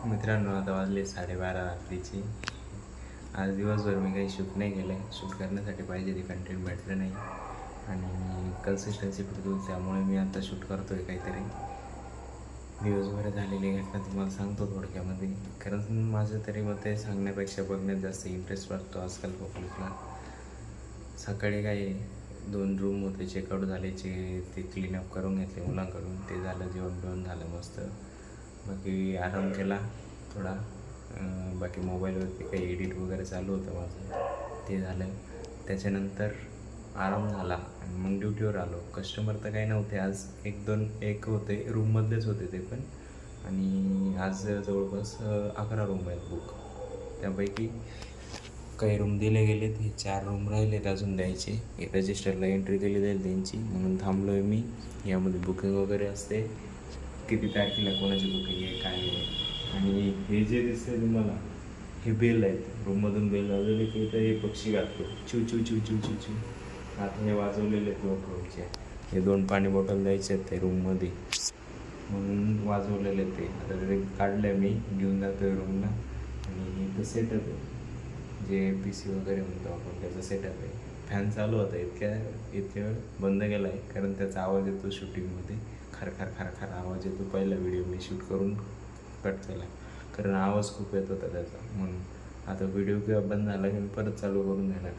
मित्रांनो, आता वाजले 12:30 रात्रीची. आज दिवसभर मी काही शूट नाही केलं आहे. शूट करण्यासाठी पाहिजे ते कंटेंट भेटलं नाही आणि कन्सिस्टन्सी पडतो, त्यामुळे मी आता शूट करतो आहे काहीतरी. दिवसभर झालेली घटना तुम्हाला सांगतो थोडक्यामध्ये, कारण माझं तरी मग ते सांगण्यापेक्षा बघण्यात जास्त इंटरेस्ट वाटतो आजकाल पब्लिकला. सकाळी काय 2 रूम होते, चेकआउट झाल्याचे ते क्लीनअप करून घेतले मुलांकडून. ते झालं, जेवण बिवण झालं मस्त. बाकी आराम केला थोडा. बाकी मोबाईलवरती काही एडिट वगैरे चालू होतं माझं, ते झालं. त्याच्यानंतर आराम झाला आणि मग ड्युटीवर आलो. कस्टमर तर काही नव्हते आज, एक होते, रूममधलेच होते ते पण. आणि आज जवळपास 11 रूम आहेत बुक. त्यापैकी काही रूम दिले गेले, हे 4 रूम राहिलेत अजून द्यायचे. रजिस्टरला एंट्री केली जाईल त्यांची, म्हणून थांबलो आहे मी. यामध्ये बुकिंग वगैरे असते, किती तारखेला कोणाची बुकिंग आहे काय आहे. आणि हे जे दिसतंय तुम्हाला, हे बेल आहेत. रूममधून बेल वाजवले की तर हे पक्षी घालतो, चू चू चू चू चू चू. आता हे वाजवलेले आहेत रूमचे. हे 2 पाणी बॉटल द्यायचे आहेत ते रूममध्ये, म्हणून वाजवलेले ते. आता ते काढलं मी, घेऊन जातो रूमला. आणि इथं सेटअप आहे, जे PC वगैरे म्हणतो आपण, त्याचा सेटअप आहे. फॅन चालू होता इतक्या वेळ बंद केला आहे, कारण त्याचा आवाज येतो शूटिंगमध्ये. खरखर खरखर आवाज येतो. पहिला व्हिडिओ मी शूट करून कट केला, कारण आवाज खूप येत होता त्याचा. म्हणून आता व्हिडिओ किंवा बंद झाला की मी परत चालू करून देणार.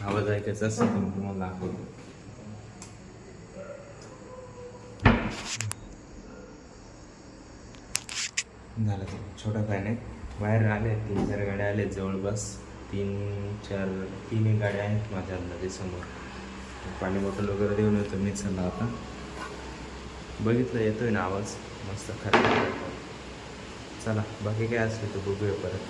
आवाज ऐकायचा असं तुम्हाला दाखवतो. झालं ते छोटा फॅन आहे. बाहेर आले 3-4 गाड्या आल्या जवळपास. 3 गाड्या आहेत माझ्या अंदाजे समोर. पाणी बॉटल वगैरे देऊन येतो मी. चला आता बघितलं, येतोय ना आवाज मस्त खरं. चला बाकी काय असलं तर बघूया परत.